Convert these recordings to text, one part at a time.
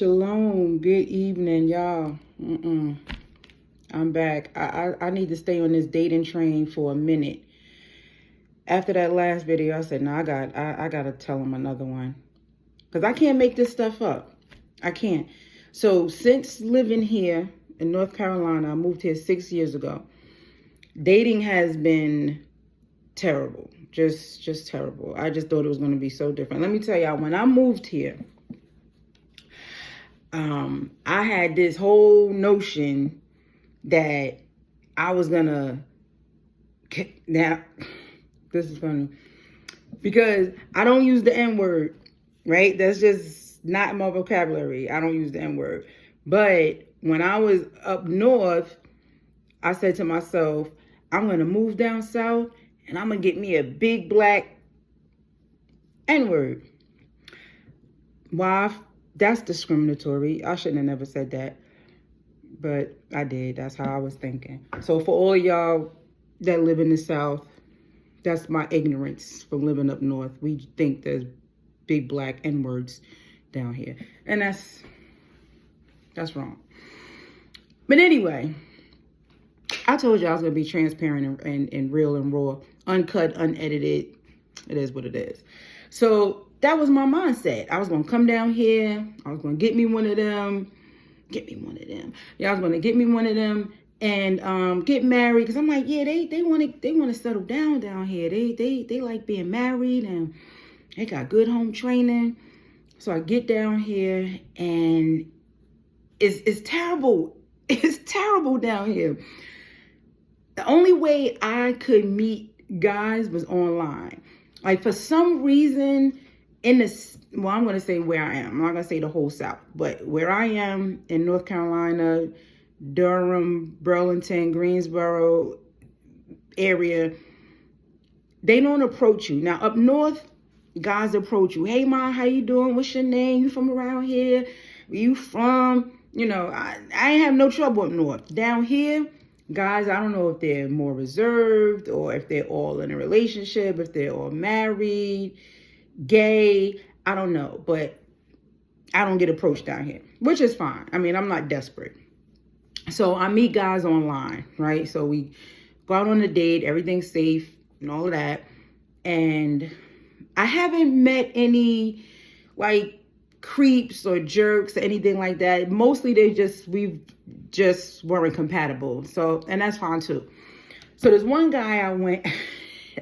Shalom. Good evening, y'all. I'm back. I need to stay on this dating train for a minute. After that last video, I said, no, I gotta tell him another one. Because I can't make this stuff up. I can't. So since living here in North Carolina, I moved here 6 years ago. Dating has been terrible. Just terrible. I just thought it was going to be so different. Let me tell y'all, when I moved here, I had this whole notion that I was gonna, now, this is funny, because I don't use the N-word, right? That's just not my vocabulary. I don't use the N-word. But when I was up north, I said to myself, I'm gonna move down south and I'm gonna get me a big black N-word. Why? That's discriminatory. I shouldn't have never said that. But I did. That's how I was thinking. So for all of y'all that live in the South, that's my ignorance from living up north. We think there's big black N-words down here. And that's wrong. But anyway, I told you I was going to be transparent and real and raw. Uncut, unedited. It is what it is. So that was my mindset. I was going to come down here. I was going to get me one of them. Yeah, I was going to get me one of them and get married. Because I'm like, yeah, they want to settle down here. They like being married and they got good home training. So I get down here and it's terrible. It's terrible down here. The only way I could meet guys was online. Like for some reason in this, well, I'm going to say where I am. I'm not going to say the whole South, but where I am in North Carolina, Durham, Burlington, Greensboro area, they don't approach you. Now up north, guys approach you. Hey, Ma, how you doing? What's your name? You from around here? Where you from? You know, I ain't have no trouble up north. Down here, guys, I don't know if they're more reserved or if they're all in a relationship, if they're all married, gay, I don't know, but I don't get approached down here, which is fine. I mean, I'm not desperate. So I meet guys online, right? So we go out on a date, everything's safe and all of that. And I haven't met any like creeps or jerks or anything like that. Mostly we just weren't compatible. So, and that's fine too. So there's one guy I went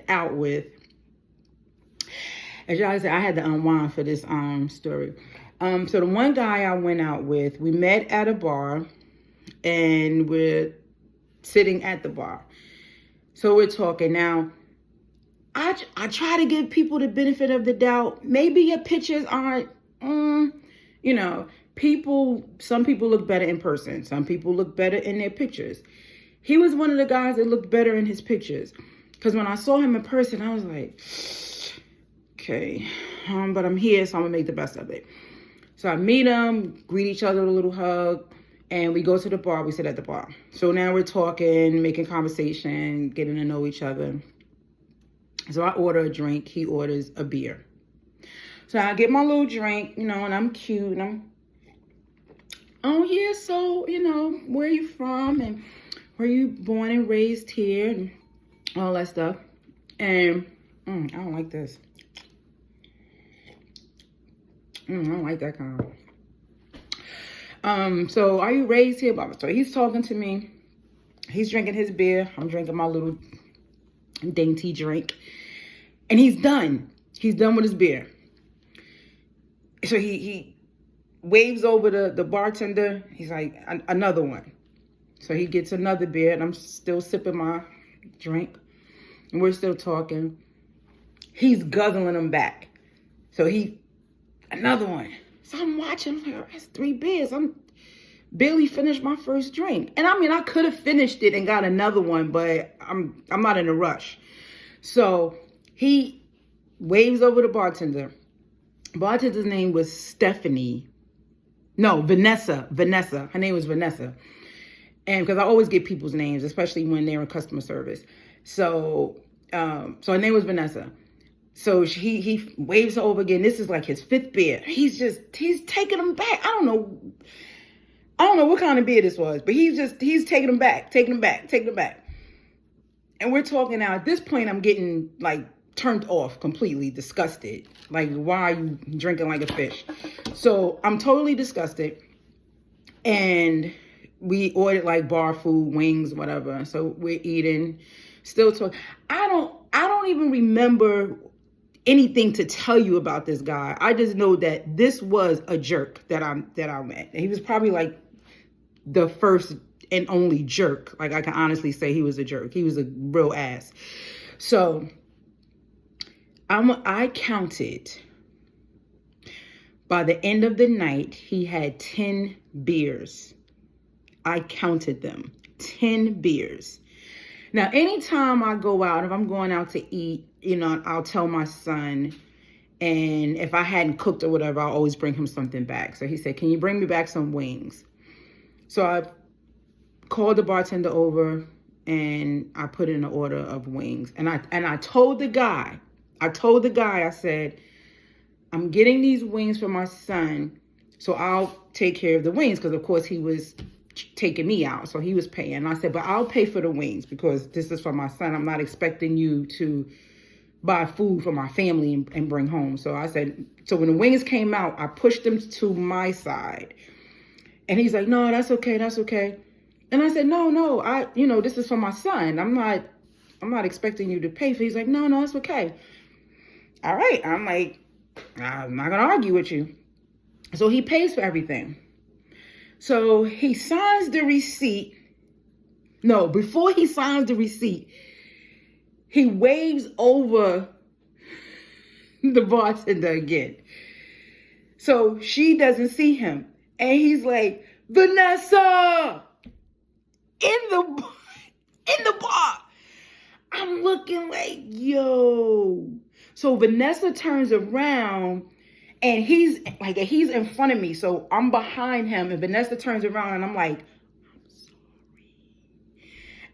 out with. As y'all said, I had to unwind for this story. So the one guy I went out with, we met at a bar and we're sitting at the bar. So we're talking. Now, I try to give people the benefit of the doubt. Maybe your pictures aren't, you know, some people look better in person. Some people look better in their pictures. He was one of the guys that looked better in his pictures. Because when I saw him in person, I was like, okay, but I'm here, so I'm gonna make the best of it. So I meet him, greet each other with a little hug, and we go to the bar. We sit at the bar. So now we're talking, making conversation, getting to know each other. So I order a drink. He orders a beer. So I get my little drink, you know, and I'm cute. And I'm, oh yeah, so, you know, where you from? And were you born and raised here? And all that stuff. And I don't like this. I don't like that kind. So are you raised here? So he's talking to me. He's drinking his beer. I'm drinking my little dainty drink. And he's done. He's done with his beer. So he waves over the bartender. He's like, another one. So he gets another beer and I'm still sipping my drink. And we're still talking. He's guzzling them back. So another one. So I'm watching, I'm like, that's 3 beers. I'm barely finished my first drink. And I mean, I could have finished it and got another one, but I'm not in a rush. So he waves over the bartender. Bartender's name was Stephanie. No, Vanessa. Her name was Vanessa. And because I always get people's names, especially when they're in customer service. So her name was Vanessa. So he waves her over again. This is like his fifth beer. He's taking him back. I don't know what kind of beer this was, but he's taking him back, taking him back, taking him back. And we're talking now. At this point, I'm getting like turned off, completely disgusted. Like, why are you drinking like a fish? So I'm totally disgusted. And we ordered like bar food, wings, whatever. So we're eating, still talking. I don't even remember anything to tell you about this guy. I just know that this was a jerk that I met. And he was probably like the first and only jerk. Like, I can honestly say he was a jerk. He was a real ass. So I counted, by the end of the night, he had 10 beers. I counted them, 10 beers. Now, anytime I go out, if I'm going out to eat, you know, I'll tell my son, and if I hadn't cooked or whatever, I'll always bring him something back. So he said, can you bring me back some wings? So I called the bartender over and I put in an order of wings. And I told the guy, I said, I'm getting these wings for my son, so I'll take care of the wings, because of course he was taking me out, so he was paying. And I said, but I'll pay for the wings because this is for my son. I'm not expecting you to buy food for my family and bring home. So I said, so when the wings came out, I pushed them to my side. And he's like, no, that's okay, that's okay. And I said, no, this is for my son. I'm not expecting you to pay for it. He's like, no, it's okay. All right. I'm like, I'm not going to argue with you. So he pays for everything. So he signs the receipt. No, before he signs the receipt, he waves over the bartender again. So she doesn't see him. And he's like, Vanessa, in the bar. I'm looking like, yo. So Vanessa turns around and he's in front of me. So I'm behind him and Vanessa turns around and I'm like, I'm sorry.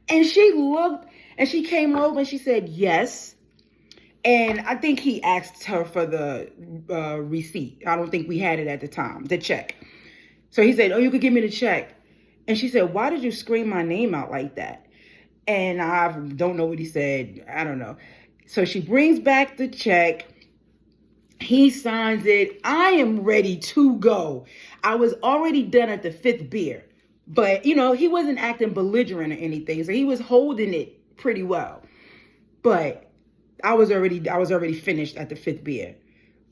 And she looked and she came over and she said, yes. And I think he asked her for the receipt. I don't think we had it at the time, the check. So he said, oh, you could give me the check. And she said, why did you scream my name out like that? And I don't know what he said. I don't know. So she brings back the check. He signs it. I am ready to go. I was already done at the 5th beer. But, you know, he wasn't acting belligerent or anything. So he was holding it pretty well. But I was already finished at the 5th beer.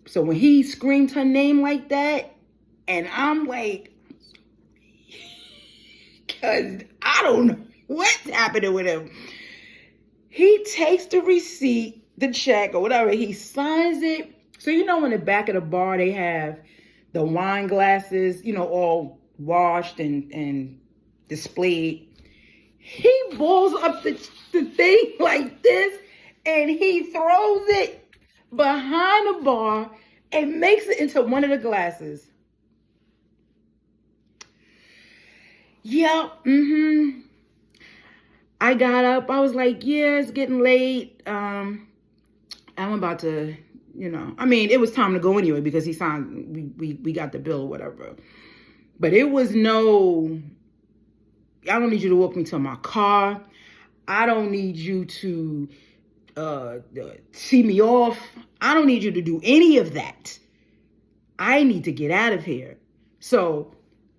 So when he screamed her name like that, and I'm like, because I don't know what's happening with him. He takes the receipt, the check or whatever. He signs it. So, you know, in the back of the bar, they have the wine glasses, you know, all washed and displayed. He balls up the thing like this and he throws it behind the bar and makes it into one of the glasses. Yep. I got up. I was like, yeah, it's getting late. I'm about to, you know, I mean, it was time to go anyway because he signed, we got the bill or whatever. But it was no, I don't need you to walk me to my car. I don't need you to see me off. I don't need you to do any of that. I need to get out of here. So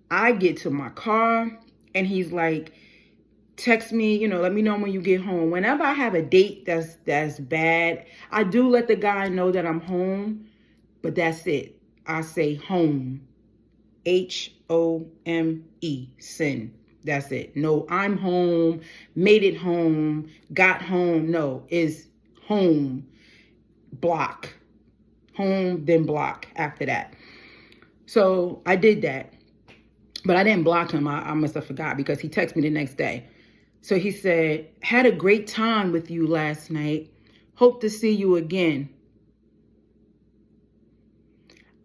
I get to my car and he's like, text me, you know, let me know when you get home. Whenever I have a date that's bad, I do let the guy know that I'm home, but that's it. I say home. H-O-M-E, sin. That's it. No, I'm home, made it home, got home. No, it's home, block. Home, then block after that. So I did that. But I didn't block him. I must have forgot because he texted me the next day. So he said, had a great time with you last night. Hope to see you again.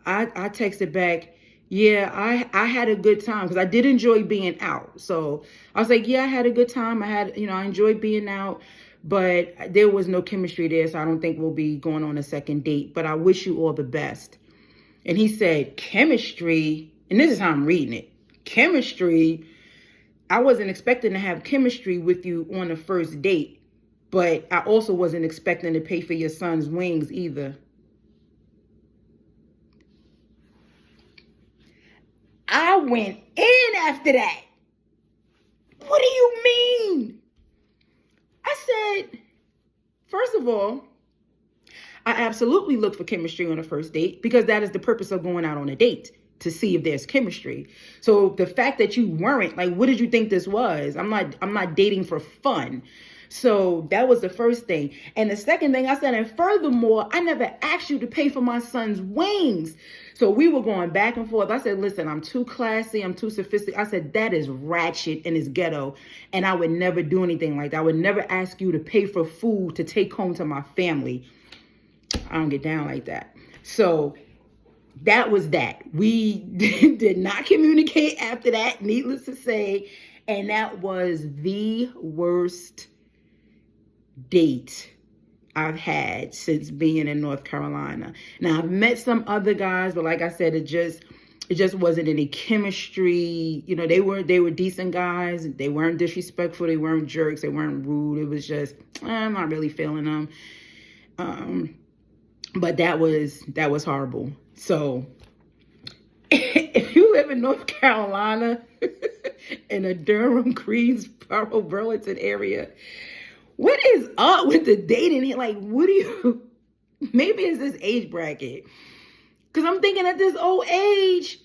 I texted back, yeah, I had a good time because I did enjoy being out. So I was like, yeah, I had a good time. I enjoyed being out. But there was no chemistry there, so I don't think we'll be going on a second date. But I wish you all the best. And he said, chemistry, and this is how I'm reading it. Chemistry, I wasn't expecting to have chemistry with you on the first date, but I also wasn't expecting to pay for your son's wings either. I went in after that. What do you mean? I said, first of all, I absolutely look for chemistry on a first date because that is the purpose of going out on a date, to see if there's chemistry. So the fact that you weren't, like, what did you think this was? I'm not dating for fun. So that was the first thing. And the second thing I said, and furthermore, I never asked you to pay for my son's wings. So we were going back and forth. I said, listen, I'm too classy. I'm too sophisticated. I said, that is ratchet and it's ghetto. And I would never do anything like that. I would never ask you to pay for food to take home to my family. I don't get down like that. So that was that. We did not communicate after that, needless to say. And that was the worst date I've had since being in North Carolina. Now, I've met some other guys, but like I said, it just wasn't any chemistry. You know, they were decent guys. They weren't disrespectful. They weren't jerks. They weren't rude. It was just, I'm not really feeling them. But that was horrible. So if you live in North Carolina in the Durham, Greensboro, Burlington area, what is up with the dating? Like, what do you, maybe it's this age bracket. Because I'm thinking at this old age,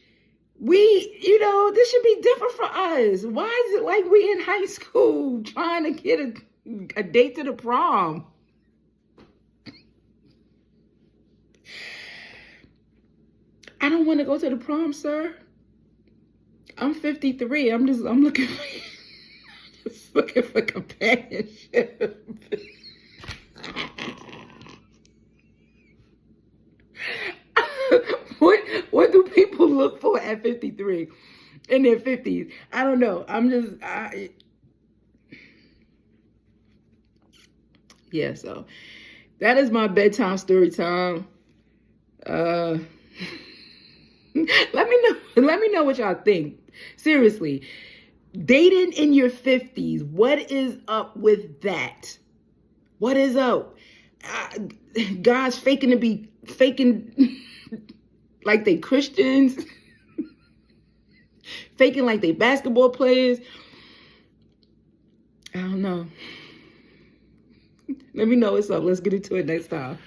this should be different for us. Why is it like we in high school trying to get a date to the prom? I don't want to go to the prom, sir. I'm 53. I'm looking for, just looking for companionship. What do people look for at 53 in their 50s? I don't know. So that is my bedtime story time. Let me know what y'all think. Seriously, dating in your 50s, what is up with that? What is up? Guys faking like they Christians, faking like they basketball players. I don't know. Let me know what's up. Let's get into it next time.